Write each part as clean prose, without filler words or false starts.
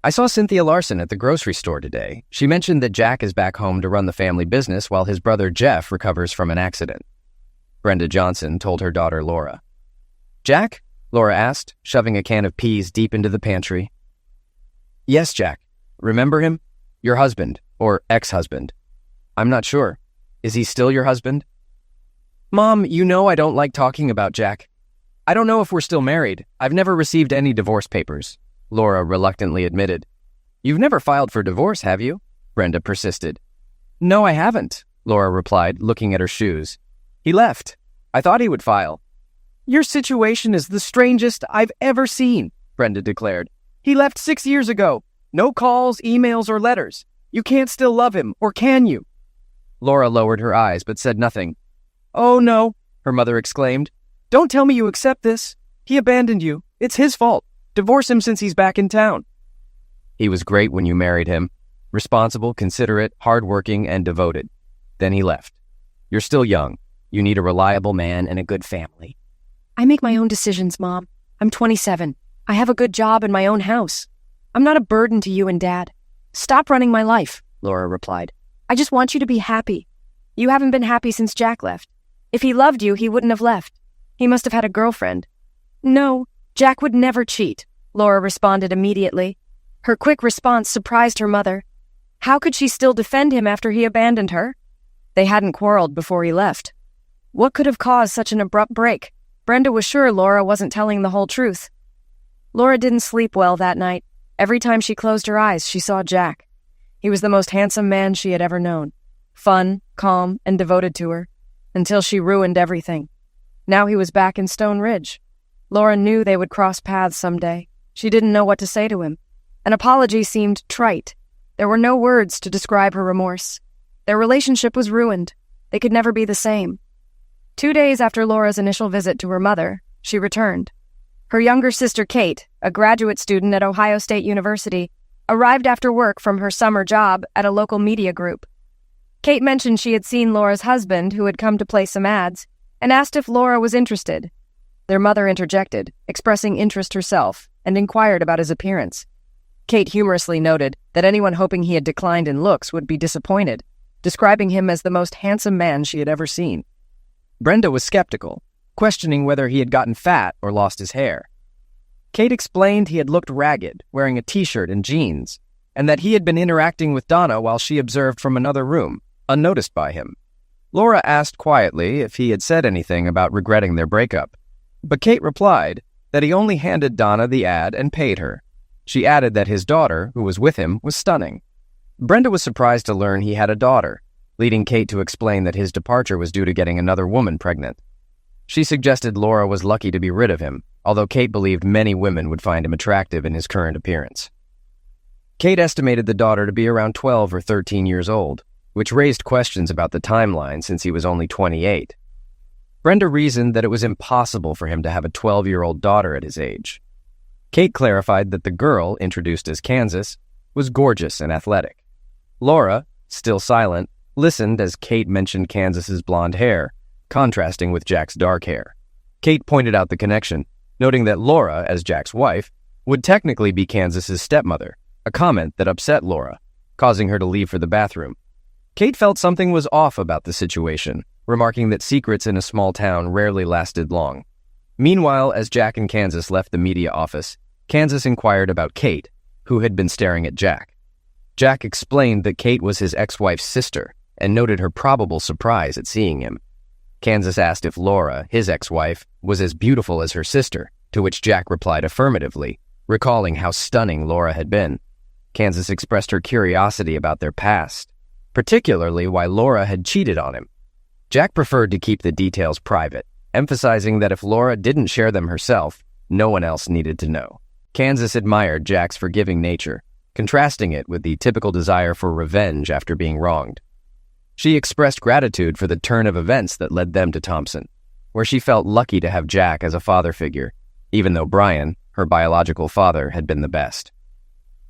I saw Cynthia Larson at the grocery store today. She mentioned that Jack is back home to run the family business while his brother Jeff recovers from an accident. Brenda Johnson told her daughter Laura. Jack? Laura asked, shoving a can of peas deep into the pantry. Yes, Jack. Remember him? Your husband, or ex-husband. I'm not sure. Is he still your husband? Mom, you know I don't like talking about Jack. I don't know if we're still married. I've never received any divorce papers, Laura reluctantly admitted. You've never filed for divorce, have you? Brenda persisted. No, I haven't, Laura replied, looking at her shoes. He left. I thought he would file. Your situation is the strangest I've ever seen, Brenda declared. He left 6 years ago. No calls, emails, or letters. You can't still love him, or can you? Laura lowered her eyes but said nothing. Oh no, her mother exclaimed. Don't tell me you accept this. He abandoned you. It's his fault. Divorce him since he's back in town. He was great when you married him. Responsible, considerate, hardworking, and devoted. Then he left. You're still young. You need a reliable man and a good family. I make my own decisions, Mom. I'm 27. I have a good job and my own house. I'm not a burden to you and Dad. Stop running my life, Laura replied. I just want you to be happy. You haven't been happy since Jack left. If he loved you, he wouldn't have left. He must have had a girlfriend. No, Jack would never cheat, Laura responded immediately. Her quick response surprised her mother. How could she still defend him after he abandoned her? They hadn't quarreled before he left. What could have caused such an abrupt break? Brenda was sure Laura wasn't telling the whole truth. Laura didn't sleep well that night. Every time she closed her eyes, she saw Jack. He was the most handsome man she had ever known. Fun, calm, and devoted to her. Until she ruined everything. Now he was back in Stone Ridge. Laura knew they would cross paths someday. She didn't know what to say to him. An apology seemed trite. There were no words to describe her remorse. Their relationship was ruined. They could never be the same. 2 days after Laura's initial visit to her mother, she returned. Her younger sister Kate, a graduate student at Ohio State University, arrived after work from her summer job at a local media group. Kate mentioned she had seen Laura's husband, who had come to place some ads, and asked if Laura was interested. Their mother interjected, expressing interest herself, and inquired about his appearance. Kate humorously noted that anyone hoping he had declined in looks would be disappointed, describing him as the most handsome man she had ever seen. Brenda was skeptical, questioning whether he had gotten fat or lost his hair. Kate explained he had looked ragged, wearing a t-shirt and jeans, and that he had been interacting with Donna while she observed from another room, unnoticed by him. Laura asked quietly if he had said anything about regretting their breakup, but Kate replied that he only handed Donna the ad and paid her. She added that his daughter, who was with him, was stunning. Brenda was surprised to learn he had a daughter, leading Kate to explain that his departure was due to getting another woman pregnant. She suggested Laura was lucky to be rid of him, although Kate believed many women would find him attractive in his current appearance. Kate estimated the daughter to be around 12 or 13 years old, which raised questions about the timeline since he was only 28. Brenda reasoned that it was impossible for him to have a 12-year-old daughter at his age. Kate clarified that the girl, introduced as Kansas, was gorgeous and athletic. Laura, still silent, listened as Kate mentioned Kansas's blonde hair, contrasting with Jack's dark hair. Kate pointed out the connection, noting that Laura, as Jack's wife, would technically be Kansas's stepmother, a comment that upset Laura, causing her to leave for the bathroom. Kate felt something was off about the situation, remarking that secrets in a small town rarely lasted long. Meanwhile, as Jack and Kansas left the media office, Kansas inquired about Kate, who had been staring at Jack. Jack explained that Kate was his ex-wife's sister and noted her probable surprise at seeing him. Kansas asked if Laura, his ex-wife, was as beautiful as her sister, to which Jack replied affirmatively, recalling how stunning Laura had been. Kansas expressed her curiosity about their past, particularly why Laura had cheated on him. Jack preferred to keep the details private, emphasizing that if Laura didn't share them herself, no one else needed to know. Kansas admired Jack's forgiving nature, contrasting it with the typical desire for revenge after being wronged. She expressed gratitude for the turn of events that led them to Thompson, where she felt lucky to have Jack as a father figure, even though Brian, her biological father, had been the best.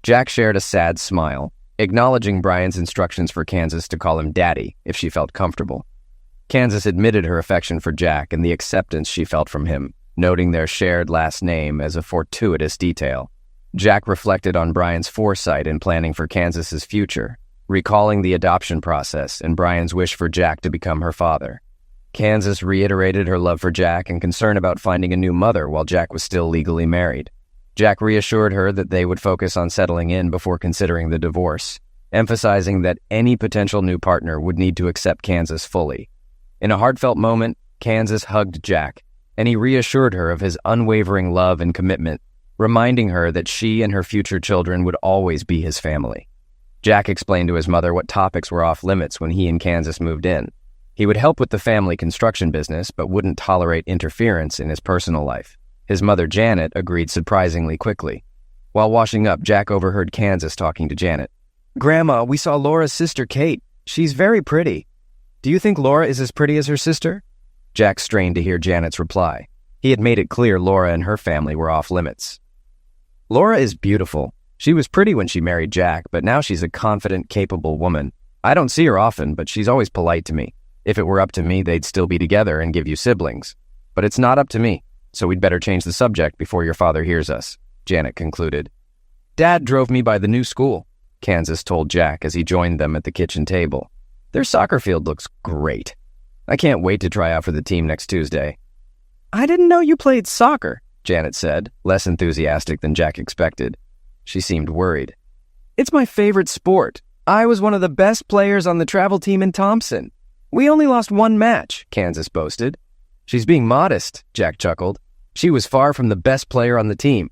Jack shared a sad smile, acknowledging Brian's instructions for Kansas to call him Daddy if she felt comfortable. Kansas admitted her affection for Jack and the acceptance she felt from him, noting their shared last name as a fortuitous detail. Jack reflected on Brian's foresight in planning for Kansas's future, recalling the adoption process and Brian's wish for Jack to become her father. Kansas reiterated her love for Jack and concern about finding a new mother while Jack was still legally married. Jack reassured her that they would focus on settling in before considering the divorce, emphasizing that any potential new partner would need to accept Kansas fully. In a heartfelt moment, Kansas hugged Jack, and he reassured her of his unwavering love and commitment, reminding her that she and her future children would always be his family. Jack explained to his mother what topics were off limits when he and Kansas moved in. He would help with the family construction business, but wouldn't tolerate interference in his personal life. His mother, Janet, agreed surprisingly quickly. While washing up, Jack overheard Kansas talking to Janet. "Grandma, we saw Laura's sister, Kate. She's very pretty. Do you think Laura is as pretty as her sister?" Jack strained to hear Janet's reply. He had made it clear Laura and her family were off limits. "Laura is beautiful. She was pretty when she married Jack, but now she's a confident, capable woman. I don't see her often, but she's always polite to me. If it were up to me, they'd still be together and give you siblings. But it's not up to me, so we'd better change the subject before your father hears us," Janet concluded. "Dad drove me by the new school," Kansas told Jack as he joined them at the kitchen table. "Their soccer field looks great. I can't wait to try out for the team next Tuesday." "I didn't know you played soccer," Janet said, less enthusiastic than Jack expected. She seemed worried. "It's my favorite sport. I was one of the best players on the travel team in Thompson. We only lost one match," Kansas boasted. "She's being modest," Jack chuckled. "She was far from the best player on the team."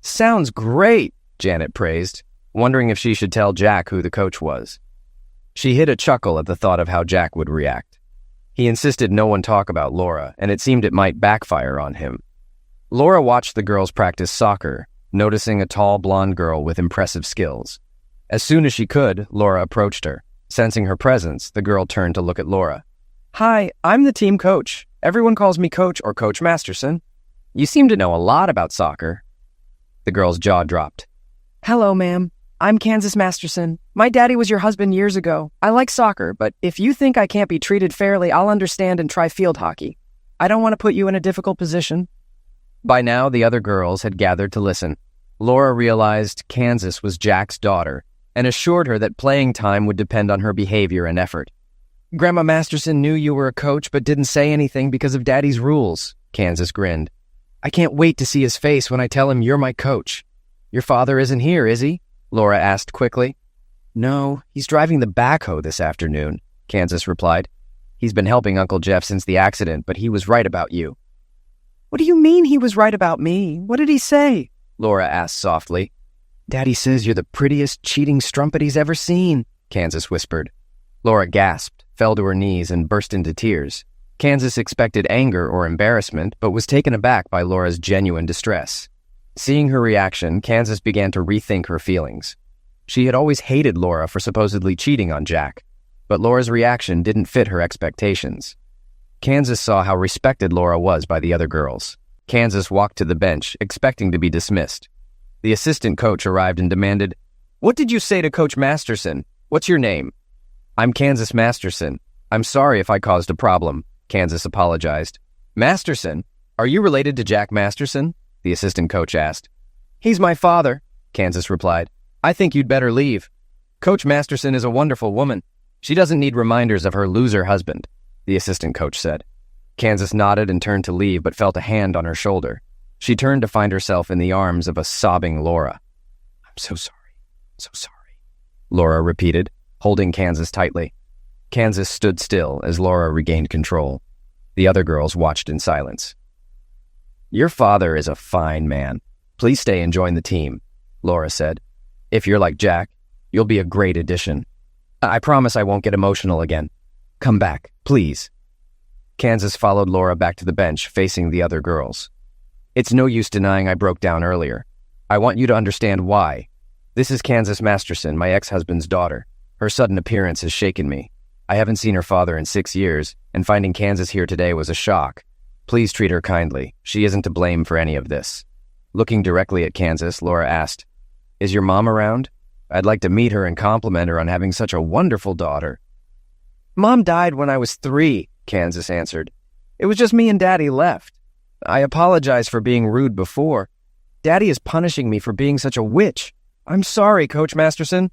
"Sounds great," Janet praised, wondering if she should tell Jack who the coach was. She hid a chuckle at the thought of how Jack would react. He insisted no one talk about Laura, and it seemed it might backfire on him. Laura watched the girls practice soccer, noticing a tall blonde girl with impressive skills. As soon as she could, Laura approached her. Sensing her presence, the girl turned to look at Laura. "Hi, I'm the team coach. Everyone calls me Coach or Coach Masterson. You seem to know a lot about soccer." The girl's jaw dropped. "Hello, ma'am. I'm Kansas Masterson. My daddy was your husband years ago. I like soccer, but if you think I can't be treated fairly, I'll understand and try field hockey. I don't want to put you in a difficult position." By now, the other girls had gathered to listen. Laura realized Kansas was Jack's daughter and assured her that playing time would depend on her behavior and effort. "Grandma Masterson knew you were a coach but didn't say anything because of Daddy's rules," Kansas grinned. "I can't wait to see his face when I tell him you're my coach." "Your father isn't here, is he?" Laura asked quickly. "No, he's driving the backhoe this afternoon," Kansas replied. "He's been helping Uncle Jeff since the accident, but he was right about you." "What do you mean he was right about me? What did he say?" Laura asked softly. "Daddy says you're the prettiest cheating strumpet he's ever seen," Kansas whispered. Laura gasped, fell to her knees, and burst into tears. Kansas expected anger or embarrassment, but was taken aback by Laura's genuine distress. Seeing her reaction, Kansas began to rethink her feelings. She had always hated Laura for supposedly cheating on Jack, but Laura's reaction didn't fit her expectations. Kansas saw how respected Laura was by the other girls. Kansas walked to the bench, expecting to be dismissed. The assistant coach arrived and demanded, "What did you say to Coach Masterson? What's your name?" "I'm Kansas Masterson. I'm sorry if I caused a problem," Kansas apologized. "Masterson? Are you related to Jack Masterson?" the assistant coach asked. "He's my father," Kansas replied. "I think you'd better leave. Coach Masterson is a wonderful woman. She doesn't need reminders of her loser husband," the assistant coach said. Kansas nodded and turned to leave, but felt a hand on her shoulder. She turned to find herself in the arms of a sobbing Laura. "I'm so sorry," Laura repeated, holding Kansas tightly. Kansas stood still as Laura regained control. The other girls watched in silence. "Your father is a fine man. Please stay and join the team," Laura said. "If you're like Jack, you'll be a great addition. I promise I won't get emotional again. Come back, please." Kansas followed Laura back to the bench, facing the other girls. "It's no use denying I broke down earlier. I want you to understand why. This is Kansas Masterson, my ex-husband's daughter. Her sudden appearance has shaken me. I haven't seen her father in 6 years, and finding Kansas here today was a shock. Please treat her kindly. She isn't to blame for any of this." Looking directly at Kansas, Laura asked, "Is your mom around? I'd like to meet her and compliment her on having such a wonderful daughter." "Mom died when I was 3, Kansas answered. "It was just me and Daddy left. I apologize for being rude before." Daddy is punishing me for being such a witch. I'm sorry, Coach Masterson.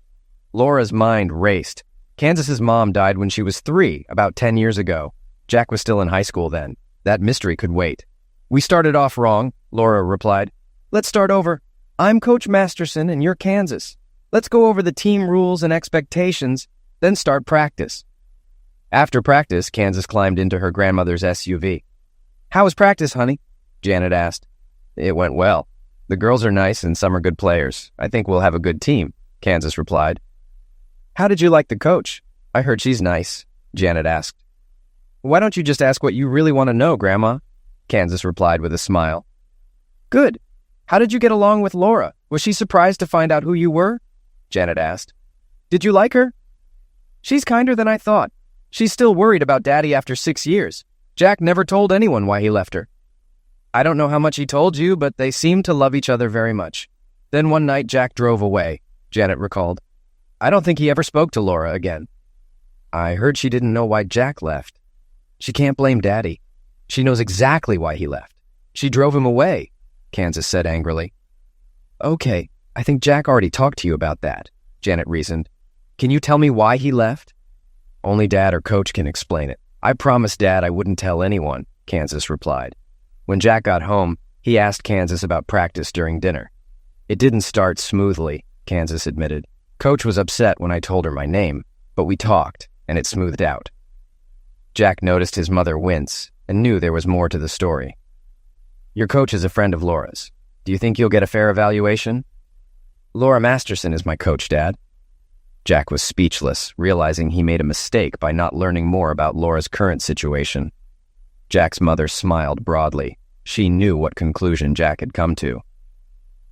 Laura's mind raced. Kansas's mom died when she was 3, about 10 years ago. Jack was still in high school then. That mystery could wait. We started off wrong, Laura replied. Let's start over. I'm Coach Masterson and you're Kansas. Let's go over the team rules and expectations, then start practice. After practice, Kansas climbed into her grandmother's SUV. How was practice, honey? Janet asked. It went well. The girls are nice and some are good players. I think we'll have a good team, Kansas replied. How did you like the coach? I heard she's nice, Janet asked. Why don't you just ask what you really want to know, Grandma? Kansas replied with a smile. Good. How did you get along with Laura? Was she surprised to find out who you were? Janet asked. Did you like her? She's kinder than I thought. She's still worried about Daddy after 6 years. Jack never told anyone why he left her. I don't know how much he told you, but they seemed to love each other very much. Then one night Jack drove away, Janet recalled. I don't think he ever spoke to Laura again. I heard she didn't know why Jack left. She can't blame Daddy. She knows exactly why he left. She drove him away, Kansas said angrily. Okay, I think Jack already talked to you about that, Janet reasoned. Can you tell me why he left? Only Dad or Coach can explain it. I promised Dad I wouldn't tell anyone, Kansas replied. When Jack got home, he asked Kansas about practice during dinner. It didn't start smoothly, Kansas admitted. Coach was upset when I told her my name, but we talked, and it smoothed out. Jack noticed his mother wince and knew there was more to the story. Your coach is a friend of Laura's. Do you think you'll get a fair evaluation? Laura Masterson is my coach, Dad. Jack was speechless, realizing he made a mistake by not learning more about Laura's current situation. Jack's mother smiled broadly. She knew what conclusion Jack had come to.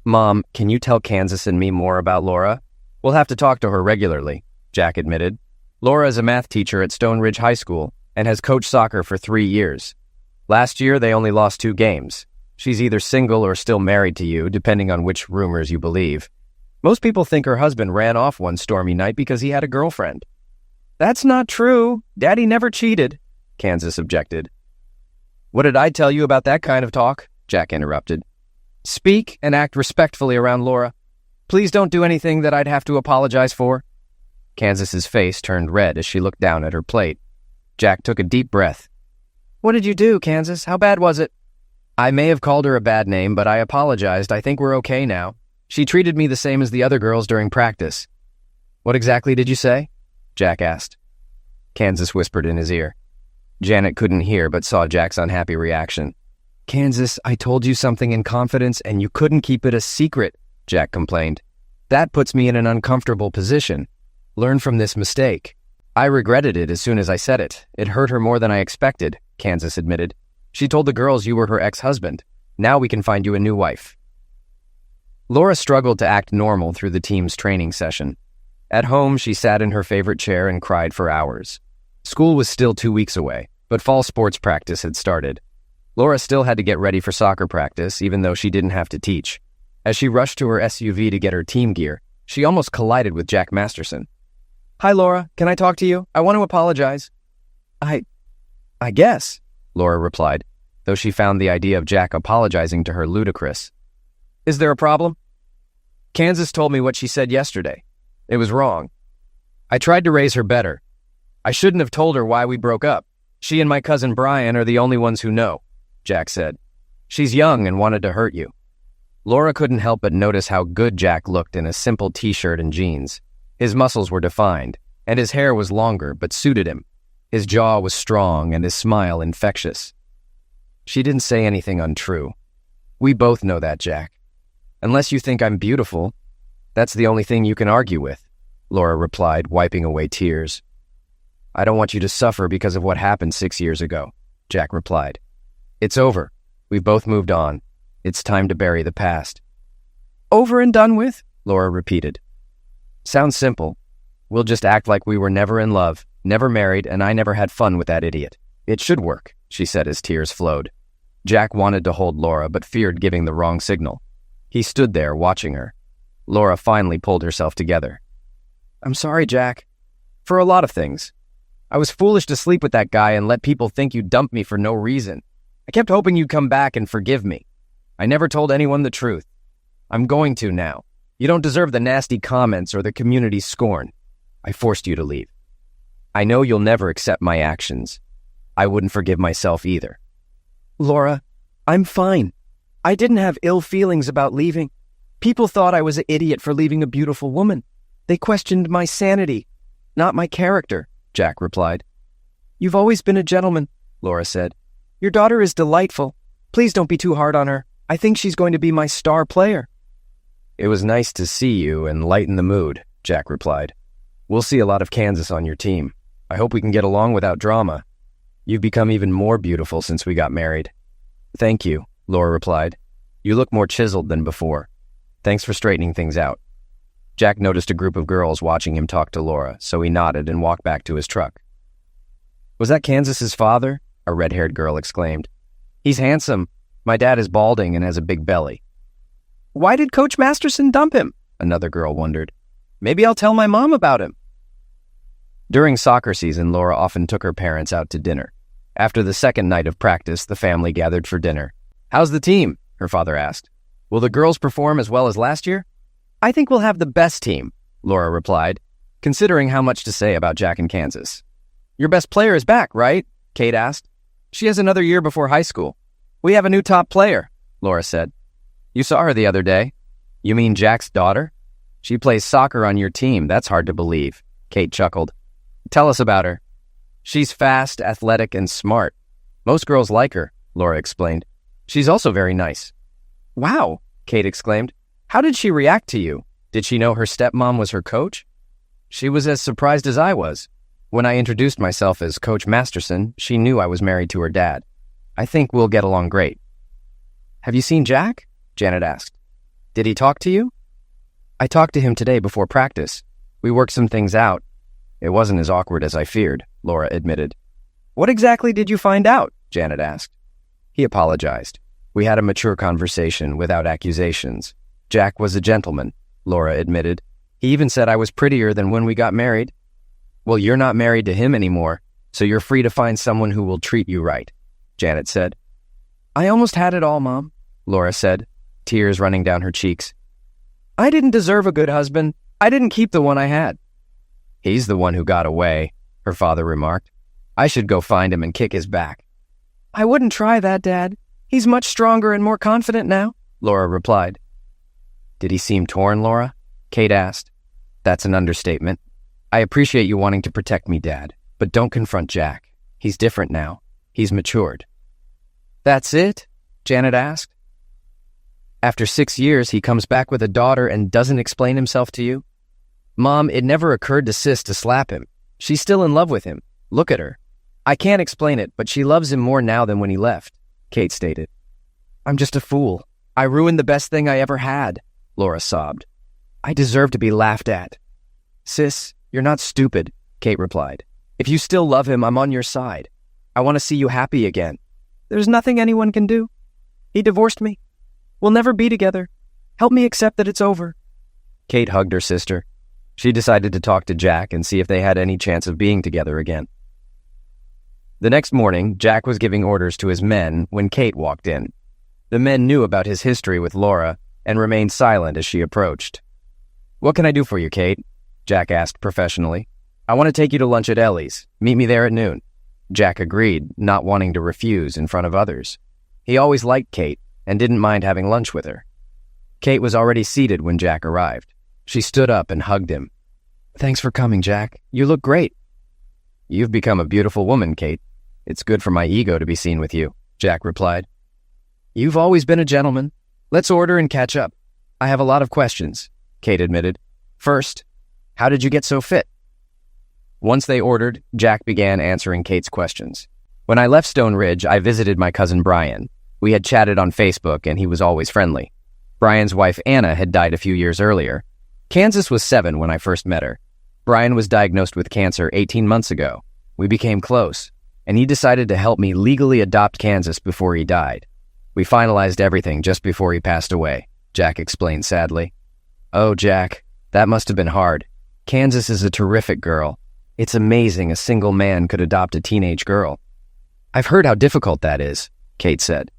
Mom, can you tell Kansas and me more about Laura? We'll have to talk to her regularly, Jack admitted. Laura is a math teacher at Stone Ridge High School and has coached soccer for 3 years. Last year, they only lost 2 games. She's either single or still married to you, depending on which rumors you believe. Most people think her husband ran off one stormy night because he had a girlfriend. That's not true. Daddy never cheated, Kansas objected. What did I tell you about that kind of talk? Jack interrupted. Speak and act respectfully around Laura. Please don't do anything that I'd have to apologize for. Kansas's face turned red as she looked down at her plate. Jack took a deep breath. What did you do, Kansas? How bad was it? I may have called her a bad name, but I apologized. I think we're okay now. She treated me the same as the other girls during practice. What exactly did you say? Jack asked. Kansas whispered in his ear. Janet couldn't hear but saw Jack's unhappy reaction. Kansas, I told you something in confidence and you couldn't keep it a secret, Jack complained. That puts me in an uncomfortable position. Learn from this mistake. I regretted it as soon as I said it. It hurt her more than I expected, Kansas admitted. She told the girls you were her ex-husband. Now we can find you a new wife. Laura struggled to act normal through the team's training session. At home, she sat in her favorite chair and cried for hours. School was still 2 weeks away, but fall sports practice had started. Laura still had to get ready for soccer practice, even though she didn't have to teach. As she rushed to her SUV to get her team gear, she almost collided with Jack Masterson. Hi, Laura. Can I talk to you? I want to apologize. I guess, Laura replied, though she found the idea of Jack apologizing to her ludicrous. Is there a problem? Kansas told me what she said yesterday. It was wrong. I tried to raise her better. I shouldn't have told her why we broke up. She and my cousin Brian are the only ones who know, Jack said. She's young and wanted to hurt you. Laura couldn't help but notice how good Jack looked in a simple t-shirt and jeans. His muscles were defined, and his hair was longer but suited him. His jaw was strong and his smile infectious. She didn't say anything untrue. We both know that, Jack. Unless you think I'm beautiful, that's the only thing you can argue with, Laura replied, wiping away tears. I don't want you to suffer because of what happened 6 years ago, Jack replied. It's over. We've both moved on. It's time to bury the past. Over and done with? Laura repeated. Sounds simple. We'll just act like we were never in love, never married, and I never had fun with that idiot. It should work, she said as tears flowed. Jack wanted to hold Laura, but feared giving the wrong signal. He stood there watching her. Laura finally pulled herself together. I'm sorry, Jack. For a lot of things. I was foolish to sleep with that guy and let people think you dumped me for no reason. I kept hoping you'd come back and forgive me. I never told anyone the truth. I'm going to now. You don't deserve the nasty comments or the community's scorn. I forced you to leave. I know you'll never accept my actions. I wouldn't forgive myself either. Laura, I'm fine. I didn't have ill feelings about leaving. People thought I was an idiot for leaving a beautiful woman. They questioned my sanity, not my character, Jack replied. You've always been a gentleman, Laura said. Your daughter is delightful. Please don't be too hard on her. I think she's going to be my star player. It was nice to see you and lighten the mood, Jack replied. We'll see a lot of Kansas on your team. I hope we can get along without drama. You've become even more beautiful since we got married. Thank you, Laura replied. You look more chiseled than before. Thanks for straightening things out. Jack noticed a group of girls watching him talk to Laura, so he nodded and walked back to his truck. Was that Kansas's father? A red-haired girl exclaimed. He's handsome. My dad is balding and has a big belly. Why did Coach Masterson dump him? Another girl wondered. Maybe I'll tell my mom about him. During soccer season, Laura often took her parents out to dinner. After the second night of practice, the family gathered for dinner. How's the team? Her father asked. Will the girls perform as well as last year? I think we'll have the best team, Laura replied, considering how much to say about Jack and Kansas. Your best player is back, right? Kate asked. She has another year before high school. We have a new top player, Laura said. You saw her the other day. You mean Jack's daughter? She plays soccer on your team. That's hard to believe, Kate chuckled. Tell us about her. She's fast, athletic, and smart. Most girls like her, Laura explained. She's also very nice. Wow, Kate exclaimed. How did she react to you? Did she know her stepmom was her coach? She was as surprised as I was. When I introduced myself as Coach Masterson, she knew I was married to her dad. I think we'll get along great. Have you seen Jack? Janet asked. Did he talk to you? I talked to him today before practice. We worked some things out. It wasn't as awkward as I feared, Laura admitted. What exactly did you find out? Janet asked. He apologized. We had a mature conversation without accusations. Jack was a gentleman, Laura admitted. He even said I was prettier than when we got married. Well, you're not married to him anymore, so you're free to find someone who will treat you right, Janet said. I almost had it all, Mom, Laura said, tears running down her cheeks. I didn't deserve a good husband. I didn't keep the one I had. He's the one who got away, her father remarked. I should go find him and kick his back. I wouldn't try that, Dad. He's much stronger and more confident now, Laura replied. Did he seem torn, Laura? Kate asked. That's an understatement. I appreciate you wanting to protect me, Dad, but don't confront Jack. He's different now. He's matured. That's it? Janet asked. After 6 years, he comes back with a daughter and doesn't explain himself to you? Mom, it never occurred to Sis to slap him. She's still in love with him. Look at her. I can't explain it, but she loves him more now than when he left, Kate stated. I'm just a fool. I ruined the best thing I ever had, Laura sobbed. I deserve to be laughed at. Sis, you're not stupid, Kate replied. If you still love him, I'm on your side. I want to see you happy again. There's nothing anyone can do. He divorced me. We'll never be together. Help me accept that it's over. Kate hugged her sister. She decided to talk to Jack and see if they had any chance of being together again. The next morning, Jack was giving orders to his men when Kate walked in. The men knew about his history with Laura and remained silent as she approached. What can I do for you, Kate? Jack asked professionally. I want to take you to lunch at Ellie's. Meet me there at noon. Jack agreed, not wanting to refuse in front of others. He always liked Kate and didn't mind having lunch with her. Kate was already seated when Jack arrived. She stood up and hugged him. Thanks for coming, Jack. You look great. You've become a beautiful woman, Kate. It's good for my ego to be seen with you, Jack replied. You've always been a gentleman. Let's order and catch up. I have a lot of questions, Kate admitted. First, how did you get so fit? Once they ordered, Jack began answering Kate's questions. When I left Stone Ridge, I visited my cousin Brian. We had chatted on Facebook, and he was always friendly. Brian's wife, Anna, had died a few years earlier. Kansas was 7 when I first met her. Brian was diagnosed with cancer 18 months ago. We became close, and he decided to help me legally adopt Kansas before he died. We finalized everything just before he passed away, Jack explained sadly. Oh, Jack, that must have been hard. Kansas is a terrific girl. It's amazing a single man could adopt a teenage girl. I've heard how difficult that is, Kate said.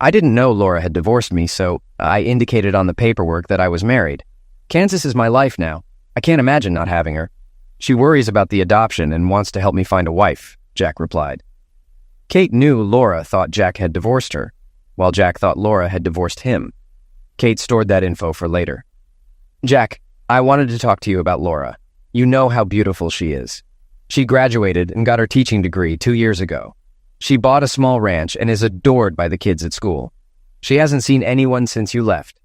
I didn't know Laura had divorced me, so I indicated on the paperwork that I was married. Kansas is my life now. I can't imagine not having her. She worries about the adoption and wants to help me find a wife, Jack replied. Kate knew Laura thought Jack had divorced her, while Jack thought Laura had divorced him. Kate stored that info for later. Jack, I wanted to talk to you about Laura. You know how beautiful she is. She graduated and got her teaching degree 2 years ago. She bought a small ranch and is adored by the kids at school. She hasn't seen anyone since you left.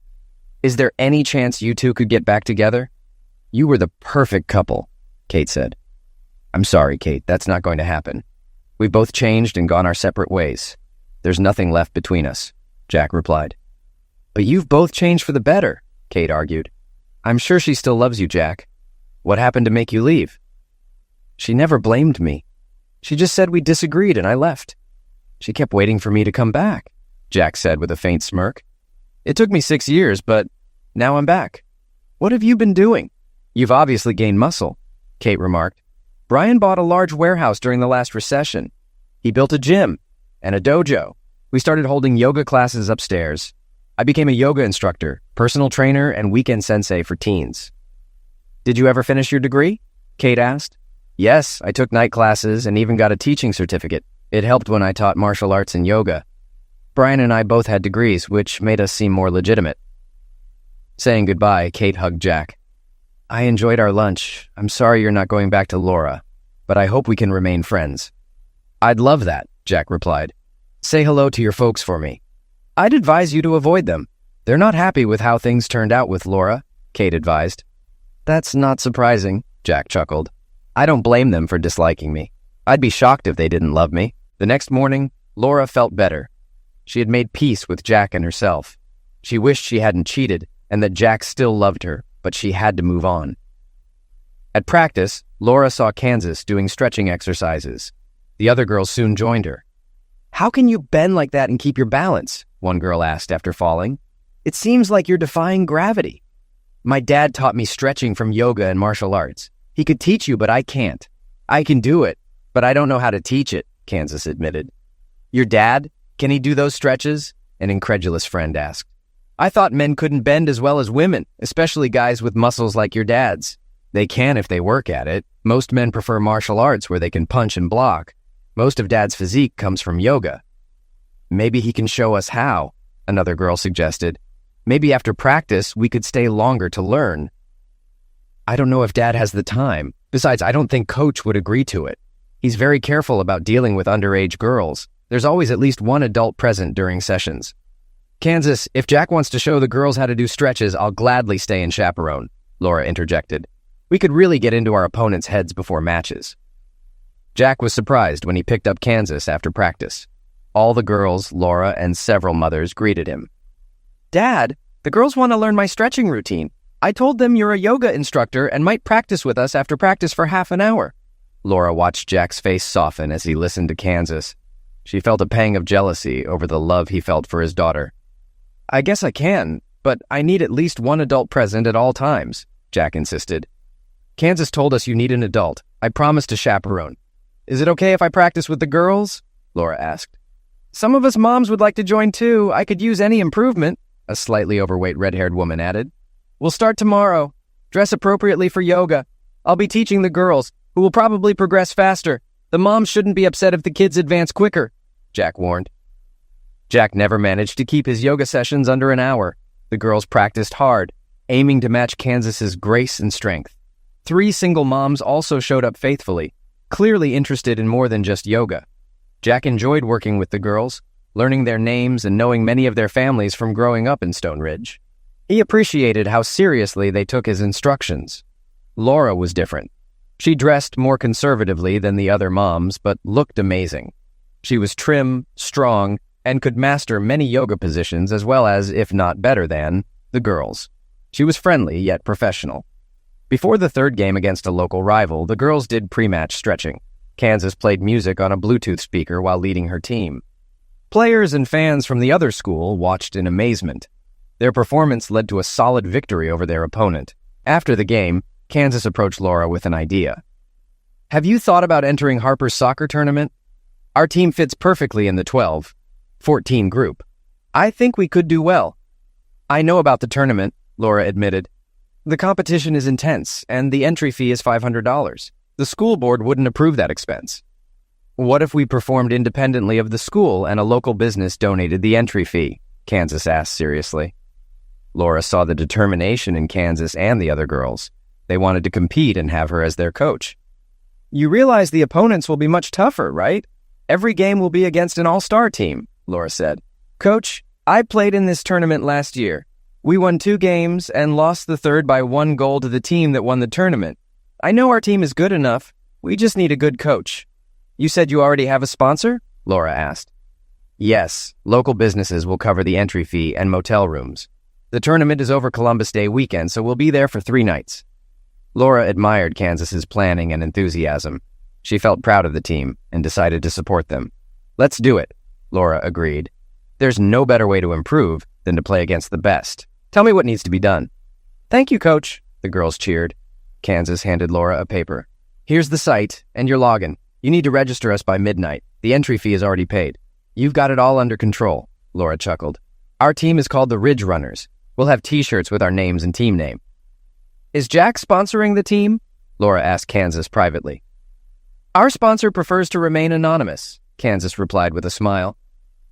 Is there any chance you two could get back together? You were the perfect couple, Kate said. I'm sorry, Kate, that's not going to happen. We've both changed and gone our separate ways. There's nothing left between us, Jack replied. But you've both changed for the better, Kate argued. I'm sure she still loves you, Jack. What happened to make you leave? She never blamed me. She just said we disagreed and I left. She kept waiting for me to come back, Jack said with a faint smirk. It took me 6 years, but now I'm back. What have you been doing? You've obviously gained muscle, Kate remarked. Brian bought a large warehouse during the last recession. He built a gym and a dojo. We started holding yoga classes upstairs. I became a yoga instructor, personal trainer, and weekend sensei for teens. Did you ever finish your degree? Kate asked. Yes, I took night classes and even got a teaching certificate. It helped when I taught martial arts and yoga. Brian and I both had degrees, which made us seem more legitimate. Saying goodbye, Kate hugged Jack. I enjoyed our lunch. I'm sorry you're not going back to Laura, but I hope we can remain friends. I'd love that, Jack replied. Say hello to your folks for me. I'd advise you to avoid them. They're not happy with how things turned out with Laura, Kate advised. That's not surprising, Jack chuckled. I don't blame them for disliking me. I'd be shocked if they didn't love me. The next morning, Laura felt better. She had made peace with Jack and herself. She wished she hadn't cheated and that Jack still loved her, but she had to move on. At practice, Laura saw Kansas doing stretching exercises. The other girls soon joined her. How can you bend like that and keep your balance? One girl asked after falling. It seems like you're defying gravity. My dad taught me stretching from yoga and martial arts. He could teach you, but I can't. I can do it, but I don't know how to teach it, Kansas admitted. Your dad? Can he do those stretches? An incredulous friend asked. I thought men couldn't bend as well as women, especially guys with muscles like your dad's. They can if they work at it. Most men prefer martial arts where they can punch and block. Most of Dad's physique comes from yoga. Maybe he can show us how, another girl suggested. Maybe after practice, we could stay longer to learn. I don't know if Dad has the time. Besides, I don't think Coach would agree to it. He's very careful about dealing with underage girls. There's always at least one adult present during sessions. Kansas, if Jack wants to show the girls how to do stretches, I'll gladly stay and chaperone, Laura interjected. We could really get into our opponents' heads before matches. Jack was surprised when he picked up Kansas after practice. All the girls, Laura, and several mothers greeted him. Dad, the girls want to learn my stretching routine. I told them you're a yoga instructor and might practice with us after practice for half an hour. Laura watched Jack's face soften as he listened to Kansas. She felt a pang of jealousy over the love he felt for his daughter. I guess I can, but I need at least one adult present at all times, Jack insisted. Kansas told us you need an adult. I promised to chaperone. Is it okay if I practice with the girls? Laura asked. Some of us moms would like to join too. I could use any improvement, a slightly overweight red-haired woman added. We'll start tomorrow. Dress appropriately for yoga. I'll be teaching the girls, who will probably progress faster. The moms shouldn't be upset if the kids advance quicker, Jack warned. Jack never managed to keep his yoga sessions under an hour. The girls practiced hard, aiming to match Kansas's grace and strength. 3 single moms also showed up faithfully, clearly interested in more than just yoga. Jack enjoyed working with the girls, learning their names and knowing many of their families from growing up in Stone Ridge. He appreciated how seriously they took his instructions. Laura was different. She dressed more conservatively than the other moms, but looked amazing. She was trim, strong, and could master many yoga positions as well as, if not better than, the girls. She was friendly yet professional. Before the third game against a local rival, the girls did pre-match stretching. Kansas played music on a Bluetooth speaker while leading her team. Players and fans from the other school watched in amazement. Their performance led to a solid victory over their opponent. After the game, Kansas approached Laura with an idea. Have you thought about entering Harper's soccer tournament? Our team fits perfectly in the 12-14 group. I think we could do well. I know about the tournament, Laura admitted. The competition is intense, and the entry fee is $500. The school board wouldn't approve that expense. What if we performed independently of the school and a local business donated the entry fee? Kansas asked seriously. Laura saw the determination in Kansas and the other girls. They wanted to compete and have her as their coach. You realize the opponents will be much tougher, right? Every game will be against an all-star team, Laura said. Coach, I played in this tournament last year. We won 2 games and lost the third by 1 goal to the team that won the tournament. I know our team is good enough. We just need a good coach. You said you already have a sponsor? Laura asked. Yes, local businesses will cover the entry fee and motel rooms. The tournament is over Columbus Day weekend, so we'll be there for 3 nights. Laura admired Kansas's planning and enthusiasm. She felt proud of the team and decided to support them. Let's do it, Laura agreed. There's no better way to improve than to play against the best. Tell me what needs to be done. Thank you, Coach, the girls cheered. Kansas handed Laura a paper. Here's the site and your login. You need to register us by midnight. The entry fee is already paid. You've got it all under control, Laura chuckled. Our team is called the Ridge Runners. We'll have t-shirts with our names and team name. Is Jack sponsoring the team? Laura asked Kansas privately. Our sponsor prefers to remain anonymous, Kansas replied with a smile.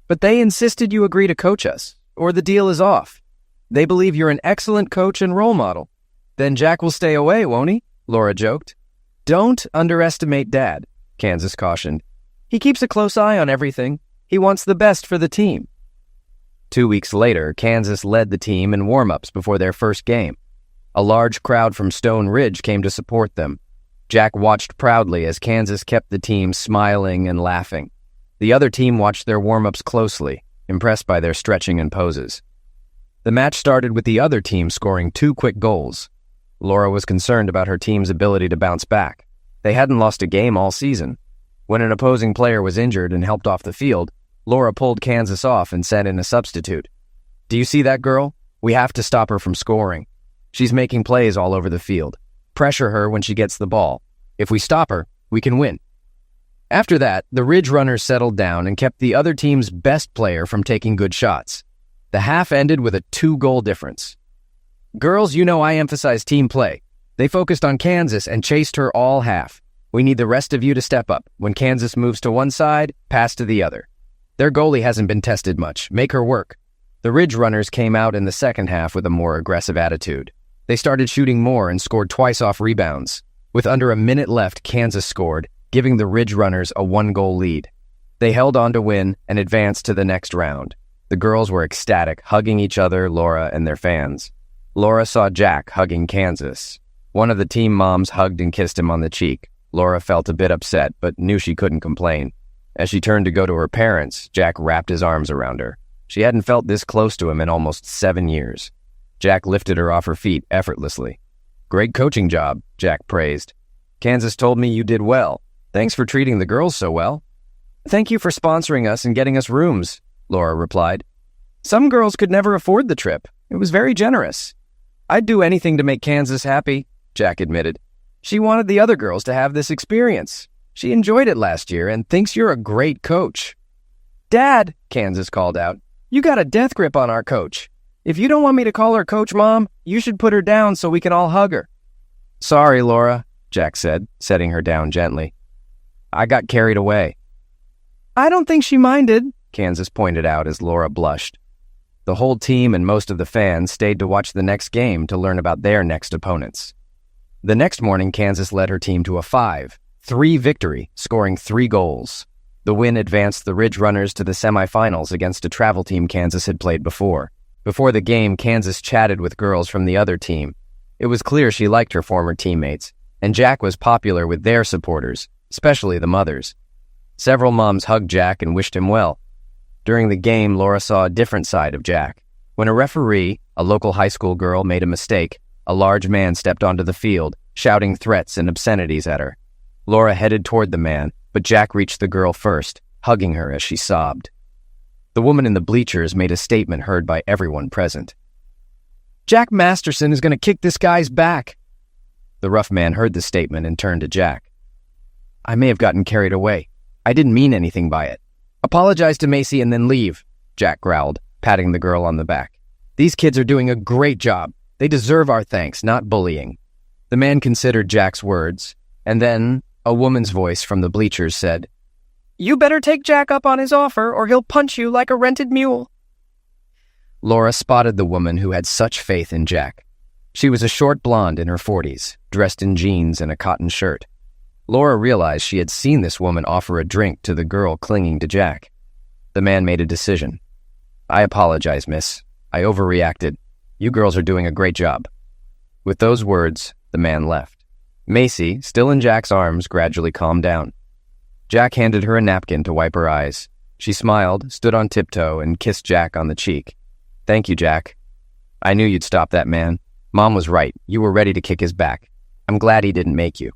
But they insisted you agree to coach us, or the deal is off. They believe you're an excellent coach and role model. Then Jack will stay away, won't he? Laura joked. Don't underestimate Dad, Kansas cautioned. He keeps a close eye on everything. He wants the best for the team. 2 weeks later, Kansas led the team in warm-ups before their first game. A large crowd from Stone Ridge came to support them. Jack watched proudly as Kansas kept the team smiling and laughing. The other team watched their warm-ups closely, impressed by their stretching and poses. The match started with the other team scoring 2 quick goals. Laura was concerned about her team's ability to bounce back. They hadn't lost a game all season. When an opposing player was injured and helped off the field, Laura pulled Kansas off and sent in a substitute. Do you see that girl? We have to stop her from scoring. She's making plays all over the field. Pressure her when she gets the ball. If we stop her, we can win. After that, the Ridge Runners settled down and kept the other team's best player from taking good shots. The half ended with a 2-goal difference. Girls, you know I emphasize team play. They focused on Kansas and chased her all half. We need the rest of you to step up. When Kansas moves to one side, pass to the other. Their goalie hasn't been tested much. Make her work. The Ridge Runners came out in the second half with a more aggressive attitude. They started shooting more and scored twice off rebounds. With under a minute left, Kansas scored, giving the Ridge Runners a 1-goal lead. They held on to win and advanced to the next round. The girls were ecstatic, hugging each other, Laura, and their fans. Laura saw Jack hugging Kansas. One of the team moms hugged and kissed him on the cheek. Laura felt a bit upset, but knew she couldn't complain. As she turned to go to her parents, Jack wrapped his arms around her. She hadn't felt this close to him in almost 7 years. Jack lifted her off her feet effortlessly. Great coaching job, Jack praised. Kansas told me you did well. Thanks for treating the girls so well. Thank you for sponsoring us and getting us rooms, Laura replied. Some girls could never afford the trip. It was very generous. I'd do anything to make Kansas happy, Jack admitted. She wanted the other girls to have this experience. She enjoyed it last year and thinks you're a great coach. Dad, Kansas called out, you got a death grip on our coach. If you don't want me to call her Coach Mom, you should put her down so we can all hug her. Sorry, Laura, Jack said, setting her down gently. I got carried away. I don't think she minded, Kansas pointed out as Laura blushed. The whole team and most of the fans stayed to watch the next game to learn about their next opponents. The next morning, Kansas led her team to a 5-3 victory, scoring 3 goals. The win advanced the Ridge Runners to the semifinals against a travel team Kansas had played before. Before the game, Kansas chatted with girls from the other team. It was clear she liked her former teammates, and Jack was popular with their supporters, especially the mothers. Several moms hugged Jack and wished him well. During the game, Laura saw a different side of Jack. When a referee, a local high school girl, made a mistake, a large man stepped onto the field, shouting threats and obscenities at her. Laura headed toward the man, but Jack reached the girl first, hugging her as she sobbed. The woman in the bleachers made a statement heard by everyone present. Jack Masterson is going to kick this guy's back. The rough man heard the statement and turned to Jack. I may have gotten carried away. I didn't mean anything by it. Apologize to Macy and then leave, Jack growled, patting the girl on the back. "These kids are doing a great job. They deserve our thanks, not bullying." The man considered Jack's words, and then a woman's voice from the bleachers said, "You better take Jack up on his offer, or he'll punch you like a rented mule." Laura spotted the woman who had such faith in Jack. She was a short blonde in her 40s, dressed in jeans and a cotton shirt. Laura realized she had seen this woman offer a drink to the girl clinging to Jack. The man made a decision. "I apologize, miss. I overreacted. You girls are doing a great job." With those words, the man left. Macy, still in Jack's arms, gradually calmed down. Jack handed her a napkin to wipe her eyes. She smiled, stood on tiptoe, and kissed Jack on the cheek. "Thank you, Jack. I knew you'd stop that man. Mom was right. You were ready to kick his back. I'm glad he didn't make you."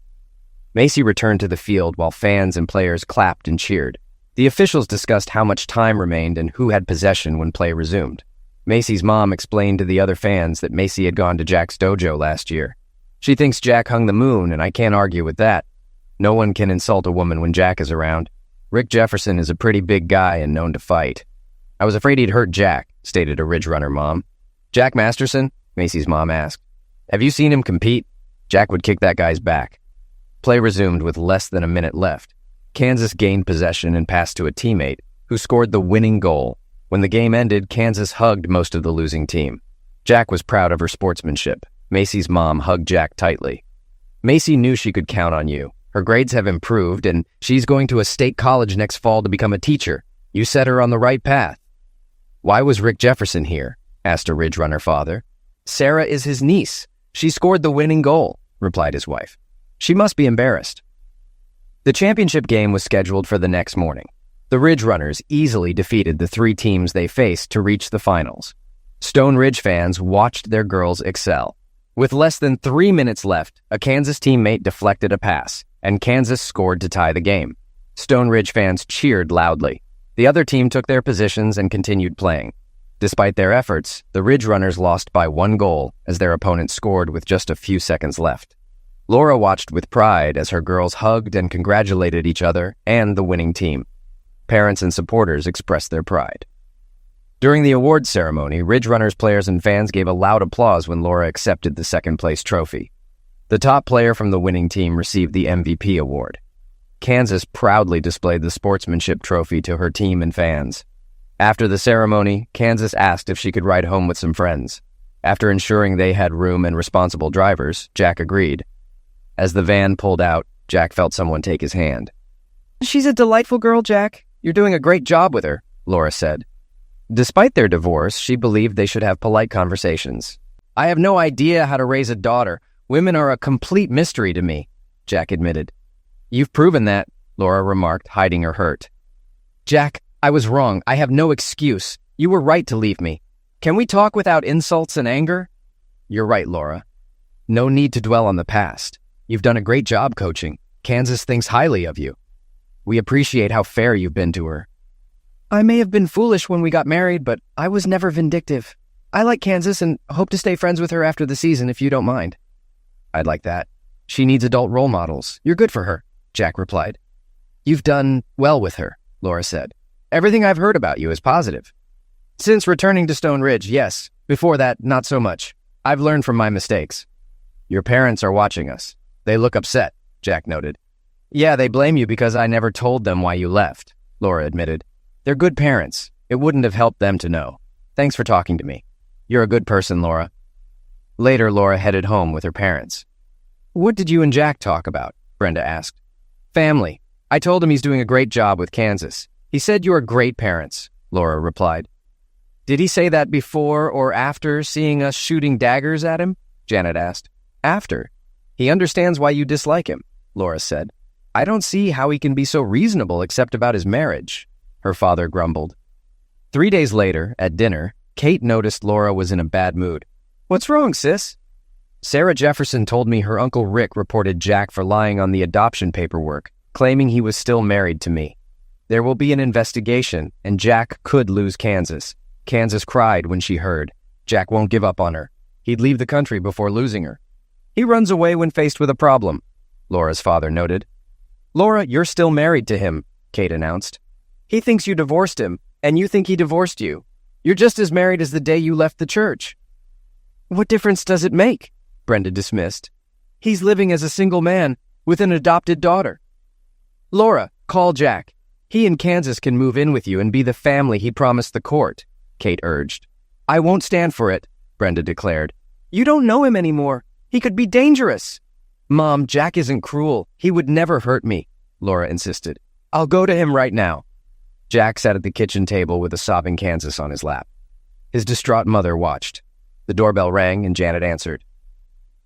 Macy returned to the field while fans and players clapped and cheered. The officials discussed how much time remained and who had possession when play resumed. Macy's mom explained to the other fans that Macy had gone to Jack's dojo last year. "She thinks Jack hung the moon, and I can't argue with that. No one can insult a woman when Jack is around. Rick Jefferson is a pretty big guy and known to fight." "I was afraid he'd hurt Jack," stated a Ridge Runner mom. "Jack Masterson?" Macy's mom asked. "Have you seen him compete? Jack would kick that guy's back." Play resumed with less than a minute left. Kansas gained possession and passed to a teammate, who scored the winning goal. When the game ended, Kansas hugged most of the losing team. Jack was proud of her sportsmanship. Macy's mom hugged Jack tightly. "Macy knew she could count on you. Her grades have improved, and she's going to a state college next fall to become a teacher. You set her on the right path." "Why was Rick Jefferson here?" asked a Ridge Runner father. "Sarah is his niece. She scored the winning goal," replied his wife. "She must be embarrassed." The championship game was scheduled for the next morning. The Ridge Runners easily defeated the 3 teams they faced to reach the finals. Stone Ridge fans watched their girls excel. With less than 3 minutes left, a Kansas teammate deflected a pass, and Kansas scored to tie the game. Stone Ridge fans cheered loudly. The other team took their positions and continued playing. Despite their efforts, the Ridge Runners lost by 1 goal as their opponent scored with just a few seconds left. Laura watched with pride as her girls hugged and congratulated each other and the winning team. Parents and supporters expressed their pride. During the awards ceremony, Ridge Runners players and fans gave a loud applause when Laura accepted the second-place trophy. The top player from the winning team received the MVP award. Kansas proudly displayed the sportsmanship trophy to her team and fans. After the ceremony, Kansas asked if she could ride home with some friends. After ensuring they had room and responsible drivers, Jack agreed. As the van pulled out, Jack felt someone take his hand. "She's a delightful girl, Jack. You're doing a great job with her," Laura said. Despite their divorce, she believed they should have polite conversations. "I have no idea how to raise a daughter. Women are a complete mystery to me," Jack admitted. "You've proven that," Laura remarked, hiding her hurt. "Jack, I was wrong. I have no excuse. You were right to leave me. Can we talk without insults and anger?" "You're right, Laura. No need to dwell on the past. You've done a great job coaching. Kansas thinks highly of you. We appreciate how fair you've been to her." "I may have been foolish when we got married, but I was never vindictive. I like Kansas and hope to stay friends with her after the season if you don't mind." "I'd like that. She needs adult role models. You're good for her," Jack replied. "You've done well with her," Laura said. "Everything I've heard about you is positive." "Since returning to Stone Ridge, yes. Before that, not so much. I've learned from my mistakes." "Your parents are watching us. They look upset," Jack noted. "Yeah, they blame you because I never told them why you left," Laura admitted. "They're good parents. It wouldn't have helped them to know. Thanks for talking to me. You're a good person, Laura." Later, Laura headed home with her parents. "What did you and Jack talk about?" Brenda asked. "Family. I told him he's doing a great job with Kansas. He said you are great parents," Laura replied. "Did he say that before or after seeing us shooting daggers at him?" Janet asked. "After. He understands why you dislike him," Laura said. "I don't see how he can be so reasonable except about his marriage," her father grumbled. 3 days later, at dinner, Kate noticed Laura was in a bad mood. "What's wrong, sis?" "Sarah Jefferson told me her Uncle Rick reported Jack for lying on the adoption paperwork, claiming he was still married to me. There will be an investigation, and Jack could lose Kansas. Kansas cried when she heard. Jack won't give up on her. He'd leave the country before losing her. He runs away when faced with a problem," Laura's father noted. "Laura, you're still married to him," Kate announced. "He thinks you divorced him, and you think he divorced you. You're just as married as the day you left the church." "What difference does it make?" Brenda dismissed. "He's living as a single man with an adopted daughter." "Laura, call Jack. He and Kansas can move in with you and be the family he promised the court," Kate urged. "I won't stand for it," Brenda declared. "You don't know him anymore. He could be dangerous." "Mom, Jack isn't cruel. He would never hurt me," Laura insisted. "I'll go to him right now." Jack sat at the kitchen table with a sobbing Kansas on his lap. His distraught mother watched. The doorbell rang and Janet answered.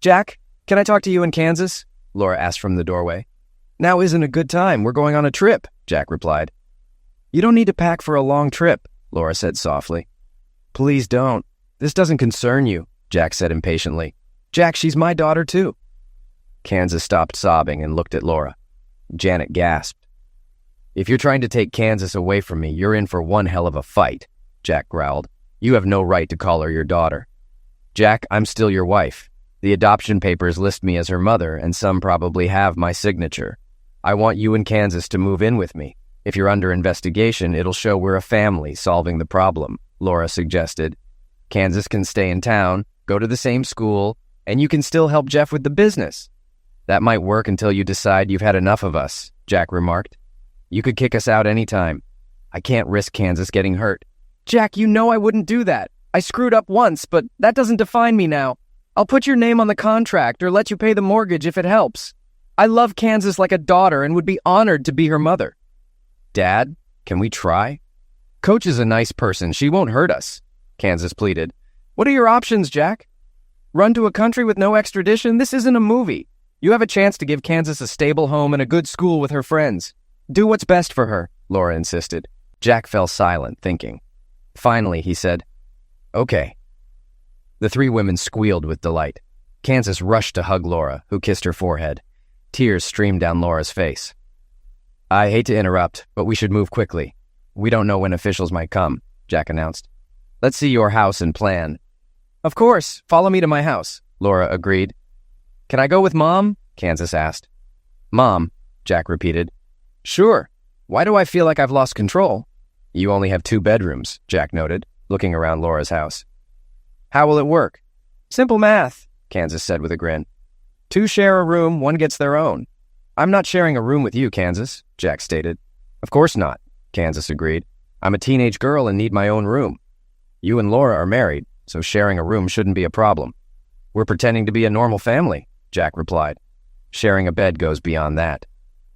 "Jack, can I talk to you and Kansas?" Laura asked from the doorway. "Now isn't a good time. We're going on a trip," Jack replied. "You don't need to pack for a long trip," Laura said softly. "Please don't. This doesn't concern you," Jack said impatiently. "Jack, she's my daughter too." Kansas stopped sobbing and looked at Laura. Janet gasped. "If you're trying to take Kansas away from me, you're in for one hell of a fight," Jack growled. "You have no right to call her your daughter." "Jack, I'm still your wife. The adoption papers list me as her mother, and some probably have my signature. I want you and Kansas to move in with me. If you're under investigation, it'll show we're a family solving the problem," Laura suggested. "Kansas can stay in town, go to the same school, and you can still help Jeff with the business." "That might work until you decide you've had enough of us," Jack remarked. "You could kick us out anytime. I can't risk Kansas getting hurt." "Jack, you know I wouldn't do that. I screwed up once, but that doesn't define me now. I'll put your name on the contract or let you pay the mortgage if it helps. I love Kansas like a daughter and would be honored to be her mother." "Dad, can we try?" "Coach is a nice person. She won't hurt us," Kansas pleaded. "What are your options, Jack? Run to a country with no extradition? This isn't a movie. You have a chance to give Kansas a stable home and a good school with her friends. Do what's best for her," Laura insisted. Jack fell silent, thinking. Finally, he said, "Okay." The three women squealed with delight. Kansas rushed to hug Laura, who kissed her forehead. Tears streamed down Laura's face. "I hate to interrupt, but we should move quickly. We don't know when officials might come," Jack announced. "Let's see your house and plan." "Of course. Follow me to my house," Laura agreed. "Can I go with Mom?" Kansas asked. "Mom," Jack repeated. "Sure. Why do I feel like I've lost control?" "You only have 2 bedrooms," Jack noted, looking around Laura's house. "How will it work?" "Simple math," Kansas said with a grin. 2 share a room, 1 gets their own." "I'm not sharing a room with you, Kansas," Jack stated. "Of course not," Kansas agreed. "I'm a teenage girl and need my own room. You and Laura are married, so sharing a room shouldn't be a problem." "We're pretending to be a normal family," Jack replied. "Sharing a bed goes beyond that."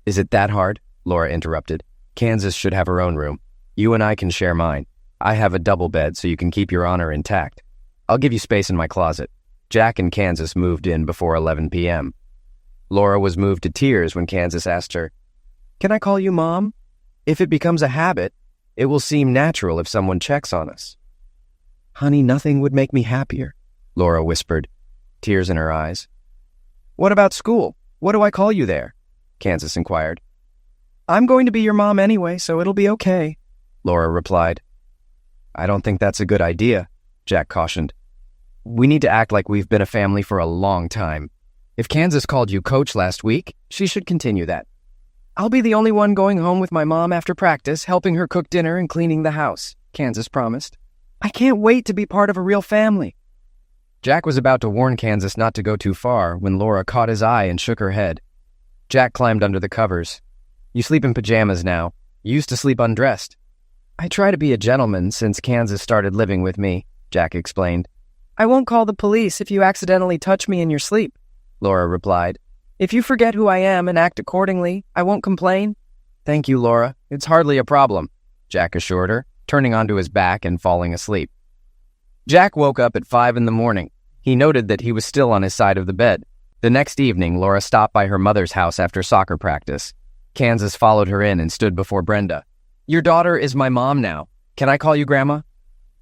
"Is it that hard?" Laura interrupted. "Kansas should have her own room. You and I can share mine. I have a double bed so you can keep your honor intact. I'll give you space in my closet." Jack and Kansas moved in before 11 p.m. Laura was moved to tears when Kansas asked her, "Can I call you Mom? If it becomes a habit, it will seem natural if someone checks on us." "Honey, nothing would make me happier," Laura whispered, tears in her eyes. "What about school? What do I call you there?" Kansas inquired. "I'm going to be your mom anyway, so it'll be okay," Laura replied. "I don't think that's a good idea," Jack cautioned. "We need to act like we've been a family for a long time. If Kansas called you Coach last week, she should continue that." "I'll be the only one going home with my mom after practice, helping her cook dinner and cleaning the house," Kansas promised. "I can't wait to be part of a real family." Jack was about to warn Kansas not to go too far when Laura caught his eye and shook her head. Jack climbed under the covers. "You sleep in pajamas now. You used to sleep undressed." "I try to be a gentleman since Kansas started living with me," Jack explained. "I won't call the police if you accidentally touch me in your sleep," Laura replied. "If you forget who I am and act accordingly, I won't complain." "Thank you, Laura. It's hardly a problem," Jack assured her, turning onto his back and falling asleep. Jack woke up at 5 in the morning. He noted that he was still on his side of the bed. The next evening, Laura stopped by her mother's house after soccer practice. Kansas followed her in and stood before Brenda. "Your daughter is my mom now. Can I call you Grandma?"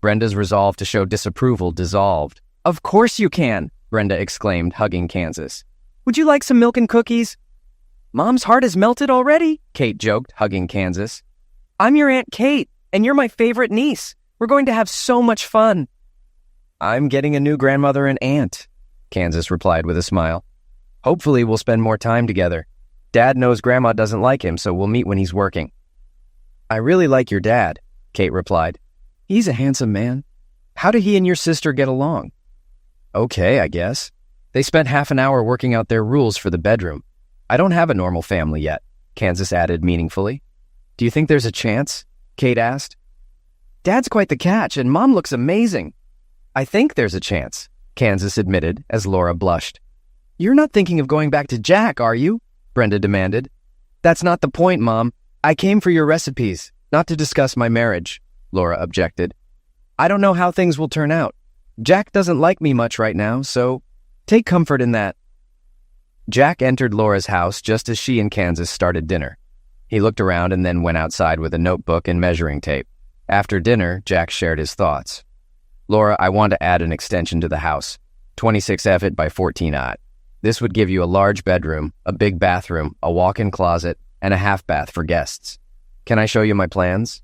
Brenda's resolve to show disapproval dissolved. "Of course you can," Brenda exclaimed, hugging Kansas. "Would you like some milk and cookies?" "Mom's heart is melted already," Kate joked, hugging Kansas. "I'm your Aunt Kate, and you're my favorite niece. We're going to have so much fun." "I'm getting a new grandmother and aunt," Kansas replied with a smile. "Hopefully we'll spend more time together. Dad knows Grandma doesn't like him, so we'll meet when he's working." "I really like your dad," Kate replied. He's a handsome man. How did he and your sister get along? Okay, I guess. They spent half an hour working out their rules for the bedroom. I don't have a normal family yet, Kansas added meaningfully. Do you think there's a chance? Kate asked. Dad's quite the catch, and Mom looks amazing. I think there's a chance, Kansas admitted as Laura blushed. You're not thinking of going back to Jack, are you? Brenda demanded. That's not the point, Mom. I came for your recipes, not to discuss my marriage, Laura objected. I don't know how things will turn out. Jack doesn't like me much right now, so take comfort in that. Jack entered Laura's house just as she and Kansas started dinner. He looked around and then went outside with a notebook and measuring tape. After dinner, Jack shared his thoughts. Laura, I want to add an extension to the house, 26 F by 14 odd. This would give you a large bedroom, a big bathroom, a walk-in closet, and a half bath for guests. Can I show you my plans?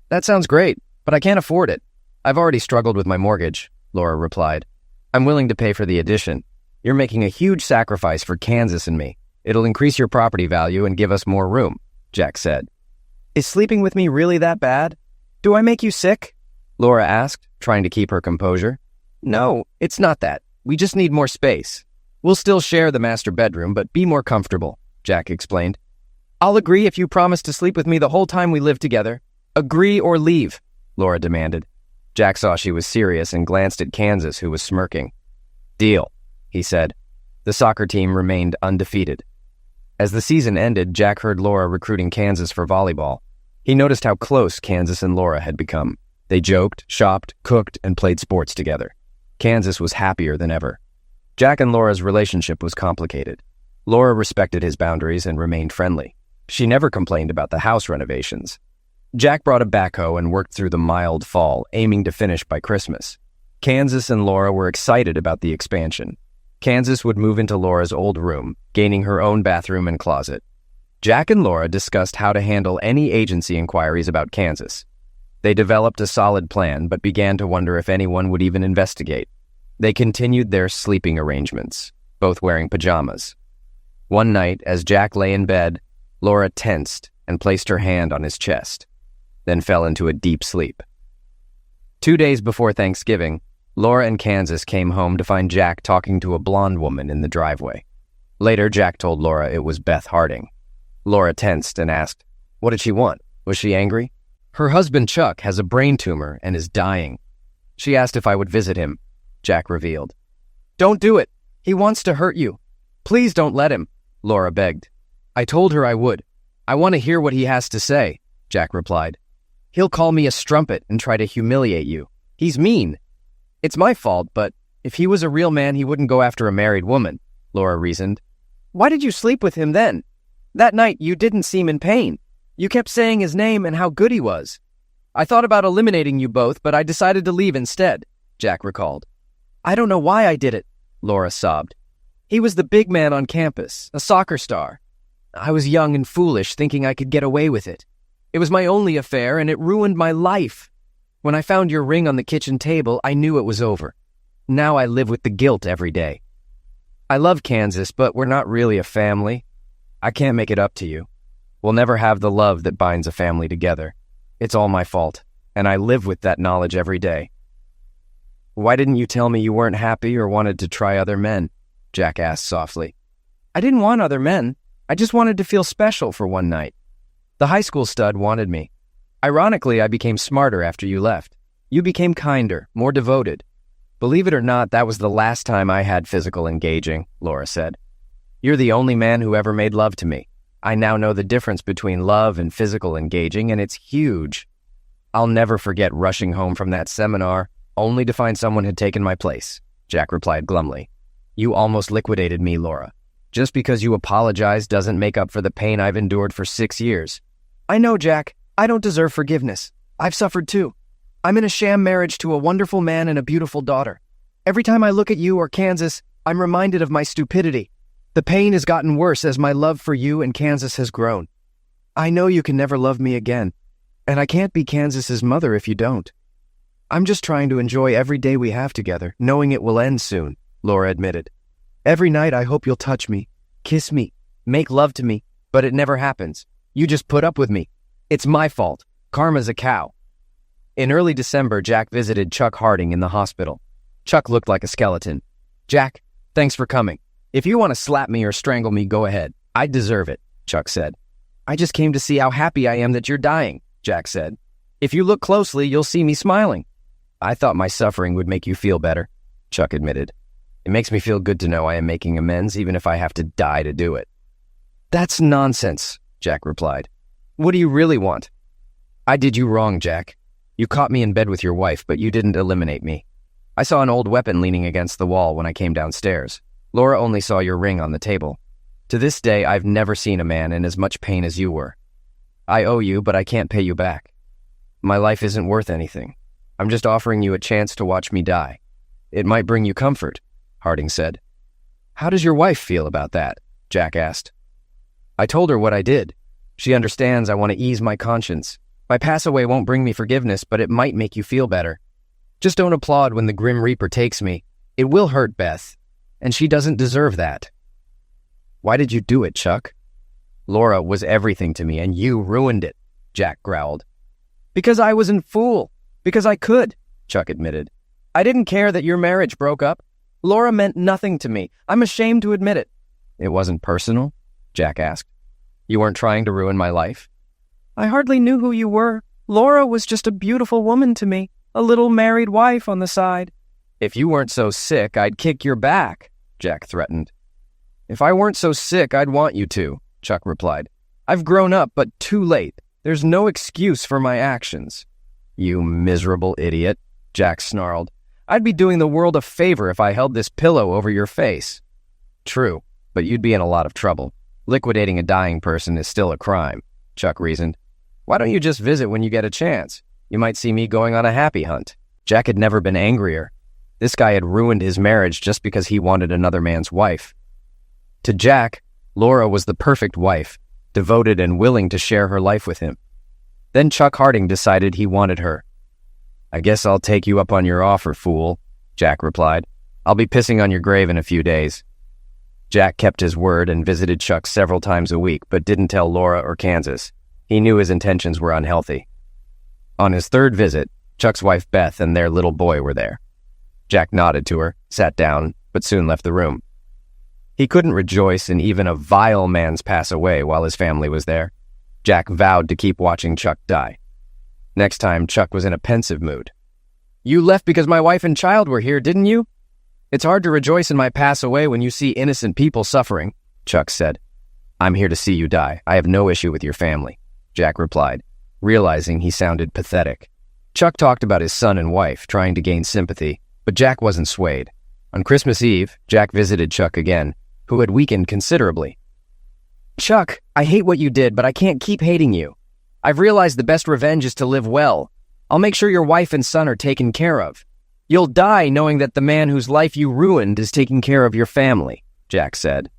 That sounds great, but I can't afford it. I've already struggled with my mortgage, Laura replied. I'm willing to pay for the addition. You're making a huge sacrifice for Kansas and me. It'll increase your property value and give us more room, Jack said. Is sleeping with me really that bad? Do I make you sick? Laura asked, trying to keep her composure. No, it's not that. We just need more space. We'll still share the master bedroom, but be more comfortable, Jack explained. I'll agree if you promise to sleep with me the whole time we live together. Agree or leave, Laura demanded. Jack saw she was serious and glanced at Kansas, who was smirking. Deal, he said. The soccer team remained undefeated. As the season ended, Jack heard Laura recruiting Kansas for volleyball. He noticed how close Kansas and Laura had become. They joked, shopped, cooked, and played sports together. Kansas was happier than ever. Jack and Laura's relationship was complicated. Laura respected his boundaries and remained friendly. She never complained about the house renovations. Jack brought a backhoe and worked through the mild fall, aiming to finish by Christmas. Kansas and Laura were excited about the expansion. Kansas would move into Laura's old room, gaining her own bathroom and closet. Jack and Laura discussed how to handle any agency inquiries about Kansas. They developed a solid plan, but began to wonder if anyone would even investigate. They continued their sleeping arrangements, both wearing pajamas. One night, as Jack lay in bed, Laura tensed and placed her hand on his chest, then fell into a deep sleep. 2 days before Thanksgiving, Laura and Kansas came home to find Jack talking to a blonde woman in the driveway. Later, Jack told Laura it was Beth Harding. Laura tensed and asked, what did she want? Was she angry? Her husband, Chuck, has a brain tumor and is dying. She asked if I would visit him, Jack revealed. Don't do it. He wants to hurt you. Please don't let him, Laura begged. I told her I would. I want to hear what he has to say, Jack replied. He'll call me a strumpet and try to humiliate you. He's mean. It's my fault, but if he was a real man, he wouldn't go after a married woman, Laura reasoned. Why did you sleep with him then? That night, you didn't seem in pain. You kept saying his name and how good he was. I thought about eliminating you both, but I decided to leave instead, Jack recalled. I don't know why I did it, Laura sobbed. He was the big man on campus, a soccer star. I was young and foolish, thinking I could get away with it. It was my only affair, and it ruined my life. When I found your ring on the kitchen table, I knew it was over. Now I live with the guilt every day. I love Kansas, but we're not really a family. I can't make it up to you. We'll never have the love that binds a family together. It's all my fault, and I live with that knowledge every day. Why didn't you tell me you weren't happy or wanted to try other men? Jack asked softly. I didn't want other men. I just wanted to feel special for one night. The high school stud wanted me. Ironically, I became smarter after you left. You became kinder, more devoted. Believe it or not, that was the last time I had physical engaging, Laura said. You're the only man who ever made love to me. I now know the difference between love and physical engaging, and it's huge. I'll never forget rushing home from that seminar, only to find someone had taken my place, Jack replied glumly. You almost liquidated me, Laura. Just because you apologize doesn't make up for the pain I've endured for 6 years. I know, Jack. I don't deserve forgiveness. I've suffered too. I'm in a sham marriage to a wonderful man and a beautiful daughter. Every time I look at you or Kansas, I'm reminded of my stupidity. The pain has gotten worse as my love for you and Kansas has grown. I know you can never love me again, and I can't be Kansas's mother if you don't. I'm just trying to enjoy every day we have together, knowing it will end soon, Laura admitted. Every night I hope you'll touch me, kiss me, make love to me, but it never happens. You just put up with me. It's my fault. Karma's a cow. In early December, Jack visited Chuck Harding in the hospital. Chuck looked like a skeleton. "Jack, thanks for coming. If you want to slap me or strangle me, go ahead. I deserve it," Chuck said. "I just came to see how happy I am that you're dying," Jack said. "If you look closely, you'll see me smiling." "I thought my suffering would make you feel better," Chuck admitted. "It makes me feel good to know I am making amends, even if I have to die to do it." "That's nonsense," Jack replied. "What do you really want?" "I did you wrong, Jack. You caught me in bed with your wife, but you didn't eliminate me. I saw an old weapon leaning against the wall when I came downstairs. Laura only saw your ring on the table. To this day, I've never seen a man in as much pain as you were. I owe you, but I can't pay you back. My life isn't worth anything. I'm just offering you a chance to watch me die. It might bring you comfort," Harding said. "How does your wife feel about that?" Jack asked. "I told her what I did. She understands I want to ease my conscience. My pass away won't bring me forgiveness, but it might make you feel better. Just don't applaud when the Grim Reaper takes me. It will hurt Beth, and she doesn't deserve that." "Why did you do it, Chuck?" "Laura was everything to me, and you ruined it," Jack growled. "Because I was a fool. Because I could," Chuck admitted. "I didn't care that your marriage broke up. Laura meant nothing to me. I'm ashamed to admit it." "It wasn't personal?" Jack asked. "You weren't trying to ruin my life?" "I hardly knew who you were. Laura was just a beautiful woman to me, a little married wife on the side." "If you weren't so sick, I'd kick your back," Jack threatened. "If I weren't so sick, I'd want you to," Chuck replied. "I've grown up, but too late. There's no excuse for my actions." "You miserable idiot," Jack snarled. "I'd be doing the world a favor if I held this pillow over your face." "True, but you'd be in a lot of trouble. Liquidating a dying person is still a crime," Chuck reasoned. "Why don't you just visit when you get a chance? You might see me going on a happy hunt." Jack had never been angrier. This guy had ruined his marriage just because he wanted another man's wife. To Jack, Laura was the perfect wife, devoted and willing to share her life with him. Then Chuck Harding decided he wanted her. "I guess I'll take you up on your offer, fool," Jack replied. "I'll be pissing on your grave in a few days." Jack kept his word and visited Chuck several times a week, but didn't tell Laura or Kansas. He knew his intentions were unhealthy. On his third visit, Chuck's wife Beth and their little boy were there. Jack nodded to her, sat down, but soon left the room. He couldn't rejoice in even a vile man's pass away while his family was there. Jack vowed to keep watching Chuck die. Next time, Chuck was in a pensive mood. "You left because my wife and child were here, didn't you? It's hard to rejoice in my pass away when you see innocent people suffering," Chuck said. "I'm here to see you die. I have no issue with your family," Jack replied, realizing he sounded pathetic. Chuck talked about his son and wife, trying to gain sympathy, but Jack wasn't swayed. On Christmas Eve, Jack visited Chuck again, who had weakened considerably. "Chuck, I hate what you did, but I can't keep hating you. I've realized the best revenge is to live well. I'll make sure your wife and son are taken care of. You'll die knowing that the man whose life you ruined is taking care of your family," Jack said.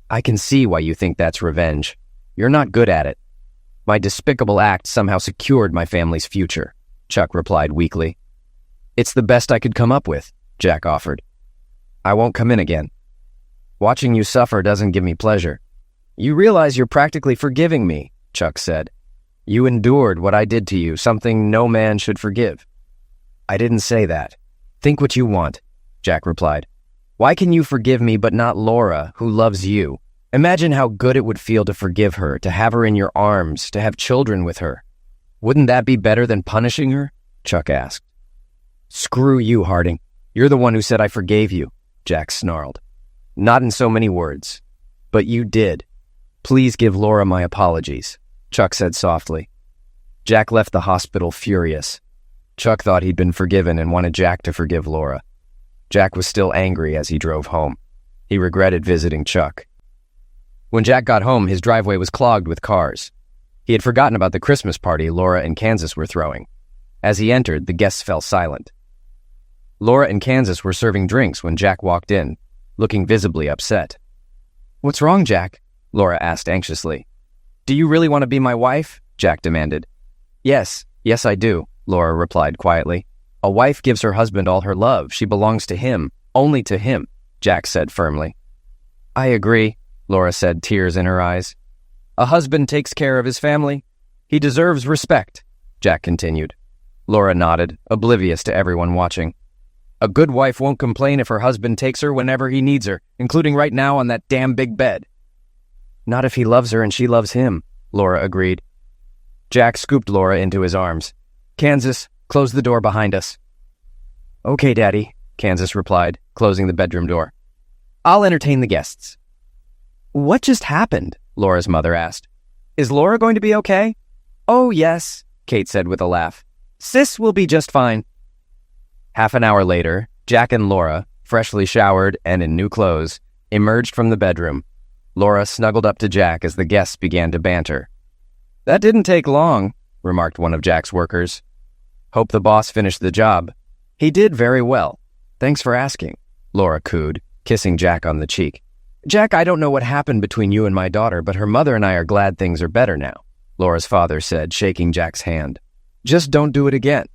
"I can see why you think that's revenge. You're not good at it. My despicable act somehow secured my family's future," Chuck replied weakly. "It's the best I could come up with," Jack offered. "I won't come in again. Watching you suffer doesn't give me pleasure." "You realize you're practically forgiving me," Chuck said. "You endured what I did to you, something no man should forgive." "I didn't say that. Think what you want," Jack replied. "Why can you forgive me but not Laura, who loves you? Imagine how good it would feel to forgive her, to have her in your arms, to have children with her. Wouldn't that be better than punishing her?" Chuck asked. "Screw you, Harding. You're the one who said I forgave you," Jack snarled. "Not in so many words. But you did. Please give Laura my apologies," Chuck said softly. Jack left the hospital furious. Chuck thought he'd been forgiven and wanted Jack to forgive Laura. Jack was still angry as he drove home. He regretted visiting Chuck. When Jack got home, his driveway was clogged with cars. He had forgotten about the Christmas party Laura and Kansas were throwing. As he entered, the guests fell silent. Laura and Kansas were serving drinks when Jack walked in, looking visibly upset. "What's wrong, Jack?" Laura asked anxiously. "Do you really want to be my wife?" Jack demanded. Yes, I do," Laura replied quietly. "A wife gives her husband all her love. She belongs to him, only to him," Jack said firmly. "I agree," Laura said, tears in her eyes. "A husband takes care of his family. He deserves respect," Jack continued. Laura nodded, oblivious to everyone watching. A good wife won't complain if her husband takes her whenever he needs her, including right now on that damn big bed. Not if he loves her and she loves him, Laura agreed. Jack scooped Laura into his arms. Kansas, close the door behind us. Okay, Daddy, Kansas replied, closing the bedroom door. I'll entertain the guests. What just happened? Laura's mother asked. Is Laura going to be okay? Oh, yes, Kate said with a laugh. Sis will be just fine. Half an hour later, Jack and Laura, freshly showered and in new clothes, emerged from the bedroom. Laura snuggled up to Jack as the guests began to banter. That didn't take long, remarked one of Jack's workers. Hope the boss finished the job. He did very well. Thanks for asking, Laura cooed, kissing Jack on the cheek. Jack, I don't know what happened between you and my daughter, but her mother and I are glad things are better now, Laura's father said, shaking Jack's hand. Just don't do it again.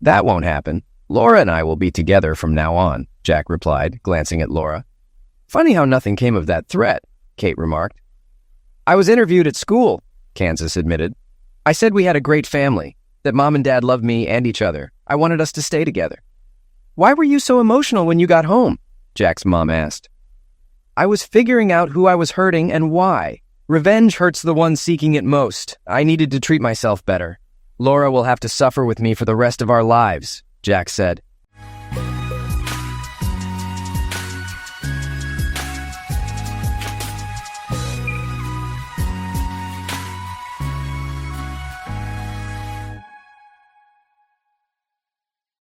That won't happen. Laura and I will be together from now on, Jack replied, glancing at Laura. Funny how nothing came of that threat, Kate remarked. I was interviewed at school, Kansas admitted. I said we had a great family, that Mom and Dad loved me and each other. I wanted us to stay together. Why were you so emotional when you got home? Jack's mom asked. I was figuring out who I was hurting and why. Revenge hurts the one seeking it most. I needed to treat myself better. Laura will have to suffer with me for the rest of our lives, Jack said.